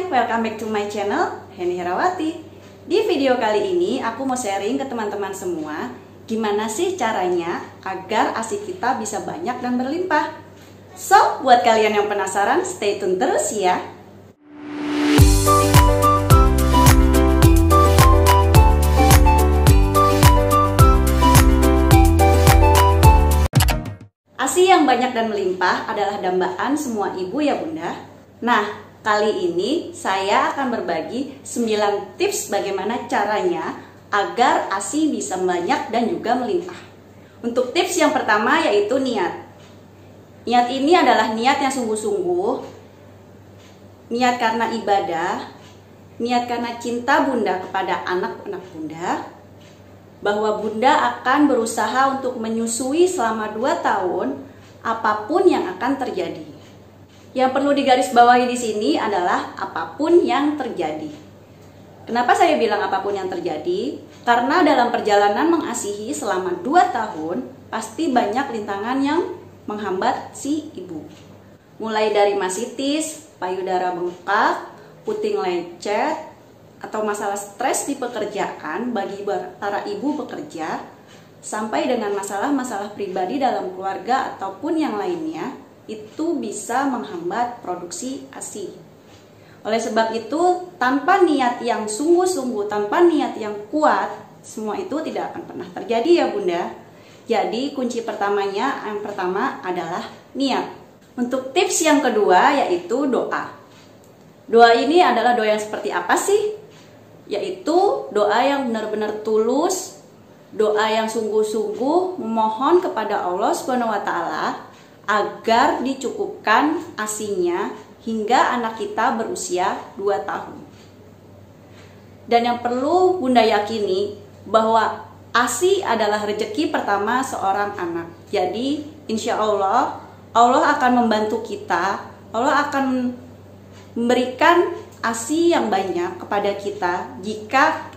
welcome back to my channel, Heni Herawati. Di video kali ini aku mau sharing ke teman-teman semua gimana sih caranya agar ASI kita bisa banyak dan berlimpah. So, buat kalian yang penasaran, stay tune terus ya. ASI yang banyak dan melimpah adalah dambaan semua ibu ya bunda. Nah, kali ini saya akan berbagi 9 tips bagaimana caranya agar ASI bisa banyak dan juga melimpah. Untuk tips yang pertama yaitu niat. Niat ini adalah niat yang sungguh-sungguh, niat karena ibadah, niat karena cinta bunda kepada anak-anak bunda, bahwa bunda akan berusaha untuk menyusui selama 2 tahun apapun yang akan terjadi. Yang perlu digarisbawahi di sini adalah apapun yang terjadi. Kenapa saya bilang apapun yang terjadi? Karena dalam perjalanan mengasihi selama 2 tahun, pasti banyak rintangan yang menghambat si ibu. Mulai dari masitis, payudara bengkak, puting lecet, atau masalah stres di pekerjaan bagi para ibu bekerja, sampai dengan masalah-masalah pribadi dalam keluarga ataupun yang lainnya, itu bisa menghambat produksi ASI. Oleh sebab itu, tanpa niat yang sungguh-sungguh, tanpa niat yang kuat, semua itu tidak akan pernah terjadi ya bunda. Jadi kunci pertamanya, yang pertama adalah niat. Untuk tips yang kedua yaitu doa. Doa ini adalah doa yang seperti apa sih? Yaitu doa yang benar-benar tulus, doa yang sungguh-sungguh memohon kepada Allah SWT agar dicukupkan ASINya hingga anak kita berusia 2 tahun. Dan yang perlu bunda yakini bahwa ASI adalah rezeki pertama seorang anak. Jadi insya Allah, Allah akan membantu kita, Allah akan memberikan ASI yang banyak kepada kita jika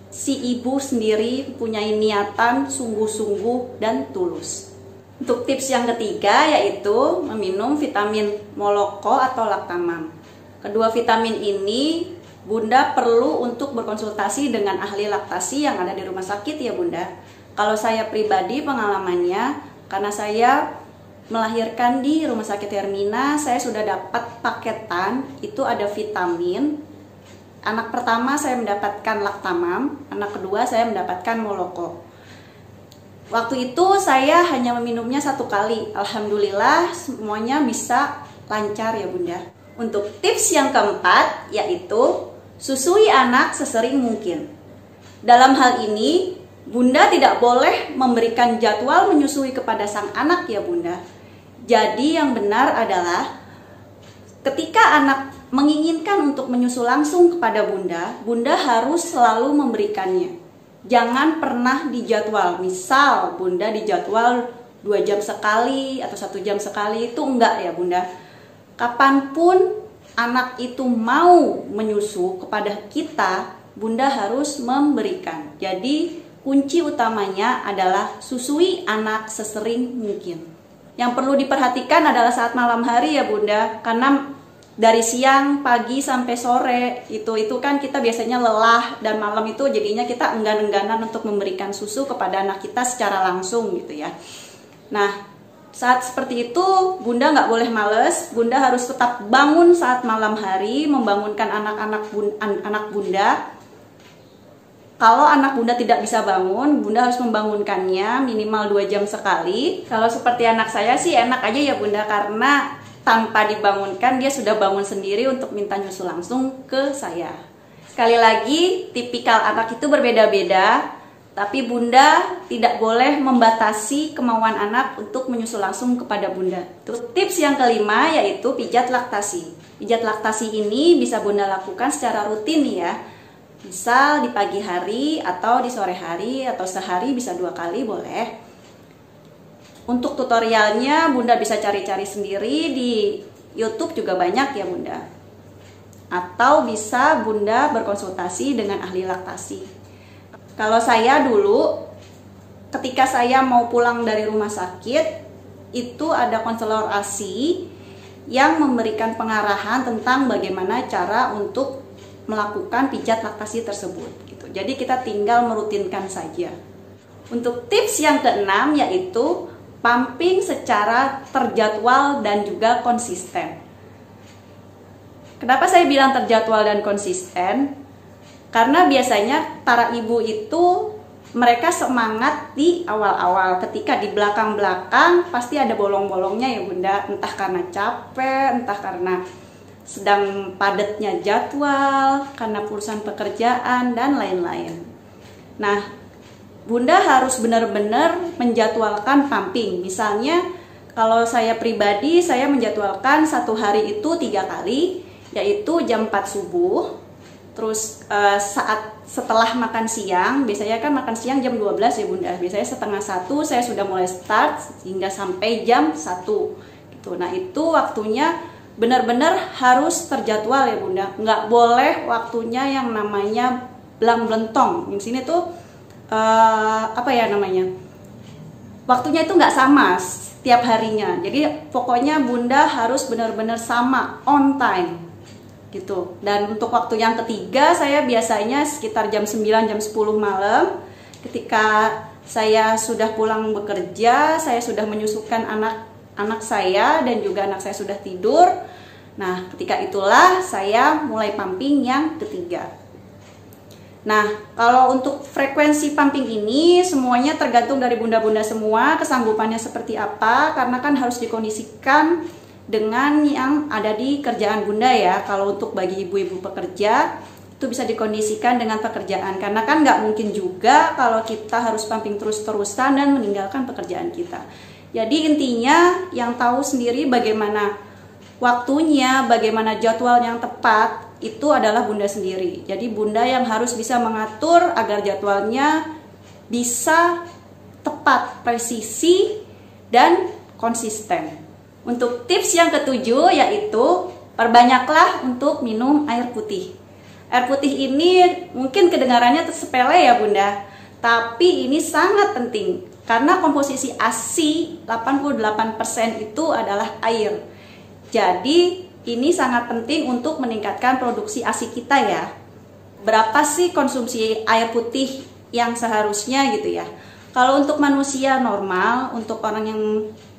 si ibu sendiri punya niatan sungguh-sungguh dan tulus. Untuk tips yang ketiga yaitu meminum vitamin moloko atau laktamam. Kedua vitamin ini bunda perlu untuk berkonsultasi dengan ahli laktasi yang ada di rumah sakit ya bunda. Kalau saya pribadi pengalamannya, karena saya melahirkan di rumah sakit Hermina, saya sudah dapat paketan, itu ada vitamin. Anak pertama saya mendapatkan laktamam, anak kedua saya mendapatkan moloko. Waktu itu saya hanya meminumnya 1 kali. Alhamdulillah semuanya bisa lancar ya bunda. Untuk tips yang keempat yaitu susui anak sesering mungkin. Dalam hal ini bunda tidak boleh memberikan jadwal menyusui kepada sang anak ya bunda. Jadi yang benar adalah ketika anak menginginkan untuk menyusu langsung kepada bunda, bunda harus selalu memberikannya. Jangan pernah dijadwal. Misal bunda dijadwal 2 jam sekali atau 1 jam sekali, itu enggak ya bunda. Kapanpun anak itu mau menyusu kepada kita, bunda harus memberikan. Jadi kunci utamanya adalah susui anak sesering mungkin. Yang perlu diperhatikan adalah saat malam hari ya bunda, karena dari siang, pagi sampai sore itu kan kita biasanya lelah, dan malam itu jadinya kita enggan-engganan untuk memberikan susu kepada anak kita secara langsung gitu ya. Nah, saat seperti itu bunda nggak boleh males, bunda harus tetap bangun saat malam hari, membangunkan anak bunda. Kalau anak bunda tidak bisa bangun, bunda harus membangunkannya minimal 2 jam sekali. Kalau seperti anak saya sih enak aja ya bunda, karena tanpa dibangunkan dia sudah bangun sendiri untuk minta nyusu langsung ke saya. Sekali lagi, tipikal anak itu berbeda-beda, tapi bunda tidak boleh membatasi kemauan anak untuk menyusu langsung kepada bunda. Terus tips yang kelima yaitu pijat laktasi. Pijat laktasi ini bisa bunda lakukan secara rutin ya. Misal di pagi hari atau di sore hari atau sehari bisa 2 kali boleh. Untuk tutorialnya bunda bisa cari-cari sendiri di YouTube juga banyak ya bunda. Atau bisa bunda berkonsultasi dengan ahli laktasi. Kalau saya dulu ketika saya mau pulang dari rumah sakit, itu ada konselor ASI yang memberikan pengarahan tentang bagaimana cara untuk melakukan pijat laktasi tersebut gitu. Jadi kita tinggal merutinkan saja. Untuk tips yang keenam yaitu pumping secara terjadwal dan juga konsisten. Kenapa saya bilang terjadwal dan konsisten? Karena biasanya para ibu itu mereka semangat di awal-awal, ketika di belakang-belakang pasti ada bolong-bolongnya ya Bunda, entah karena capek, entah karena sedang padatnya jadwal, karena urusan pekerjaan dan lain-lain. Nah, Bunda harus benar-benar menjadwalkan pumping. Misalnya kalau saya pribadi, saya menjadwalkan satu hari itu 3 kali, yaitu jam 4 subuh, terus saat setelah makan siang, biasanya kan makan siang jam 12 ya Bunda, biasanya setengah 1 saya sudah mulai start hingga sampai jam 1 gitu. Nah itu waktunya benar-benar harus terjadwal ya Bunda, nggak boleh waktunya yang namanya belang-belentong. Di sini tuh apa ya namanya, waktunya itu nggak sama setiap harinya, jadi pokoknya Bunda harus benar-benar sama, on time gitu. Dan untuk waktu yang ketiga, saya biasanya sekitar jam 9, jam 10 malam, ketika saya sudah pulang bekerja, saya sudah menyusukan anak saya dan juga anak saya sudah tidur. Nah, ketika itulah saya mulai pumping yang ketiga. Nah, kalau untuk frekuensi pumping ini semuanya tergantung dari bunda-bunda semua, kesanggupannya seperti apa, karena kan harus dikondisikan dengan yang ada di kerjaan Bunda ya. Kalau untuk bagi ibu-ibu pekerja itu bisa dikondisikan dengan pekerjaan, karena kan nggak mungkin juga kalau kita harus pumping terus-terusan dan meninggalkan pekerjaan kita. Jadi intinya yang tahu sendiri bagaimana waktunya, bagaimana jadwal yang tepat itu adalah Bunda sendiri. Jadi Bunda yang harus bisa mengatur agar jadwalnya bisa tepat, presisi dan konsisten. Untuk tips yang ketujuh yaitu perbanyaklah untuk minum air putih. Air putih ini mungkin kedengarannya sepele ya Bunda, tapi ini sangat penting karena komposisi ASI 88% itu adalah air. Jadi ini sangat penting untuk meningkatkan produksi ASI kita ya. Berapa sih konsumsi air putih yang seharusnya gitu ya? Kalau untuk manusia normal, untuk orang yang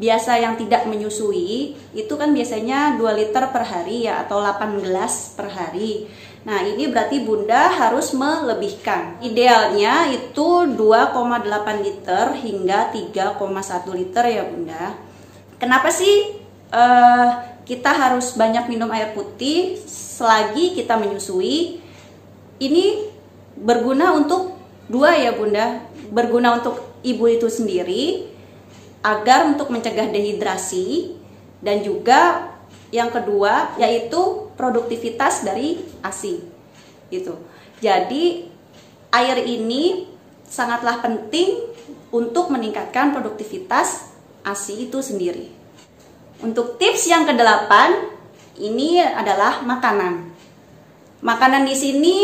biasa yang tidak menyusui, itu kan biasanya 2 liter per hari ya, atau 8 gelas per hari. Nah ini berarti Bunda harus melebihkan. Idealnya itu 2,8 liter hingga 3,1 liter ya Bunda. Kenapa sih kita harus banyak minum air putih selagi kita menyusui? Ini berguna untuk dua ya Bunda, berguna untuk ibu itu sendiri agar untuk mencegah dehidrasi, dan juga yang kedua yaitu produktivitas dari ASI gitu. Jadi air ini sangatlah penting untuk meningkatkan produktivitas ASI itu sendiri. Untuk tips yang ke-8 ini adalah makanan. Makanan di sini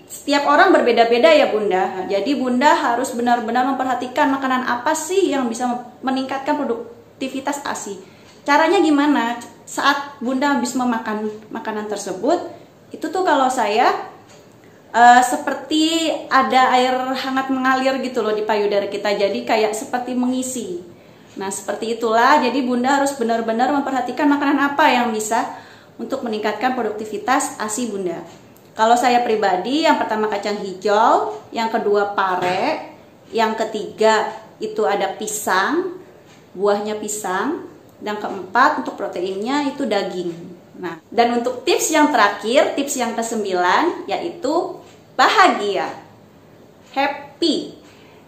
setiap orang berbeda-beda ya Bunda. Jadi Bunda harus benar-benar memperhatikan makanan apa sih yang bisa meningkatkan produktivitas ASI. Caranya gimana? Saat Bunda habis memakan makanan tersebut, itu tuh kalau saya seperti ada air hangat mengalir gitu loh di payudara kita. Jadi kayak seperti mengisi. Nah seperti itulah. Jadi Bunda harus benar-benar memperhatikan makanan apa yang bisa untuk meningkatkan produktivitas ASI Bunda. Kalau saya pribadi, yang pertama kacang hijau, yang kedua pare, yang ketiga itu ada pisang, buahnya pisang, dan keempat untuk proteinnya itu daging. Nah, dan untuk tips yang terakhir, tips yang ke-9 yaitu bahagia, happy.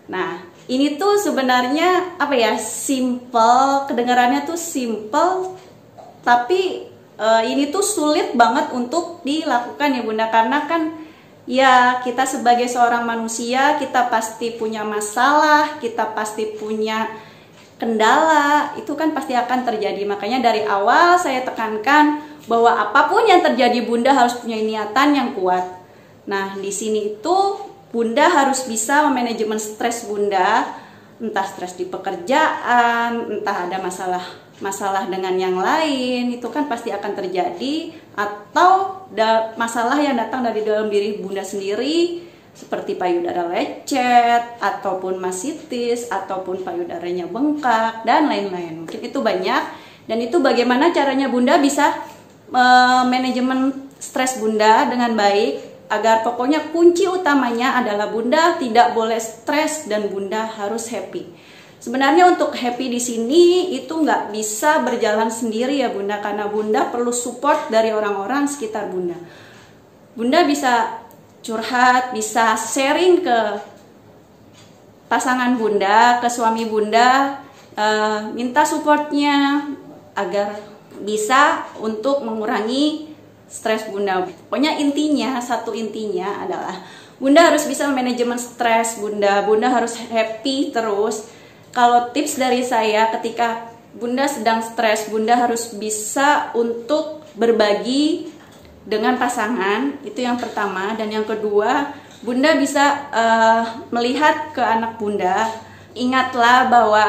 Nah, ini tuh sebenarnya apa ya, simple, kedengarannya tuh simple, tapi ini tuh sulit banget untuk dilakukan ya Bunda, karena kan ya kita sebagai seorang manusia kita pasti punya masalah, kita pasti punya kendala, itu kan pasti akan terjadi. Makanya dari awal saya tekankan bahwa apapun yang terjadi Bunda harus punya niatan yang kuat. Nah di sini itu Bunda harus bisa memanajemen stres Bunda, entah stres di pekerjaan, entah ada masalah masalah dengan yang lain, itu kan pasti akan terjadi, atau masalah yang datang dari dalam diri Bunda sendiri seperti payudara lecet ataupun masitis ataupun payudaranya bengkak dan lain-lain. Mungkin itu banyak, dan itu bagaimana caranya Bunda bisa manajemen stres Bunda dengan baik, agar pokoknya kunci utamanya adalah Bunda tidak boleh stres dan Bunda harus happy. Sebenarnya untuk happy di sini itu nggak bisa berjalan sendiri ya Bunda, karena Bunda perlu support dari orang-orang sekitar Bunda. Bunda bisa curhat, bisa sharing ke pasangan Bunda, ke suami Bunda, minta supportnya agar bisa untuk mengurangi stres Bunda. Pokoknya intinya, satu intinya adalah Bunda harus bisa manajemen stres Bunda. Bunda harus happy terus. Kalau tips dari saya, ketika Bunda sedang stres, Bunda harus bisa untuk berbagi dengan pasangan. Itu yang pertama. Dan yang kedua, Bunda bisa melihat ke anak Bunda. Ingatlah bahwa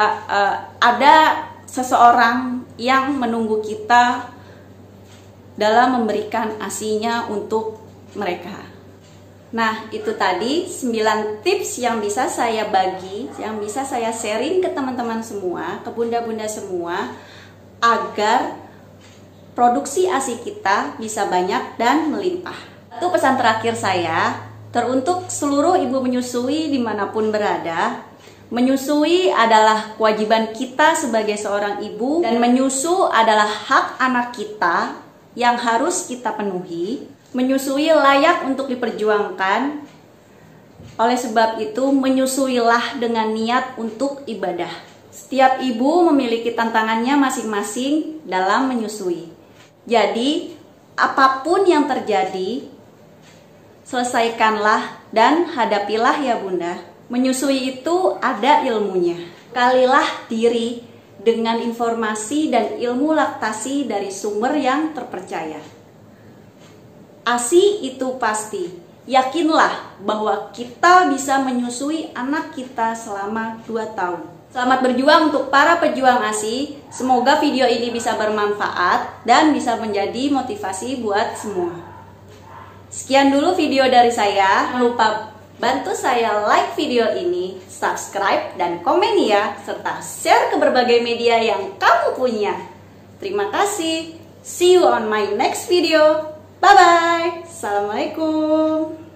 ada seseorang yang menunggu kita dalam memberikan ASI-nya untuk mereka. Nah, itu tadi 9 tips yang bisa saya bagi, yang bisa saya sharing ke teman-teman semua, ke bunda-bunda semua, agar produksi ASI kita bisa banyak dan melimpah. Itu pesan terakhir saya, teruntuk seluruh ibu menyusui dimanapun berada. Menyusui adalah kewajiban kita sebagai seorang ibu, dan menyusu adalah hak anak kita yang harus kita penuhi. Menyusui layak untuk diperjuangkan. Oleh sebab itu, menyusuilah dengan niat untuk ibadah. Setiap ibu memiliki tantangannya masing-masing dalam menyusui. Jadi, apapun yang terjadi, selesaikanlah dan hadapilah ya Bunda. Menyusui itu ada ilmunya. Kalilah diri dengan informasi dan ilmu laktasi dari sumber yang terpercaya. ASI itu pasti. Yakinlah bahwa kita bisa menyusui anak kita selama 2 tahun. Selamat berjuang untuk para pejuang ASI. Semoga video ini bisa bermanfaat dan bisa menjadi motivasi buat semua. Sekian dulu video dari saya. Jangan lupa bantu saya like video ini, subscribe dan komen ya, serta share ke berbagai media yang kamu punya. Terima kasih. See you on my next video. Bye-bye. Assalamualaikum.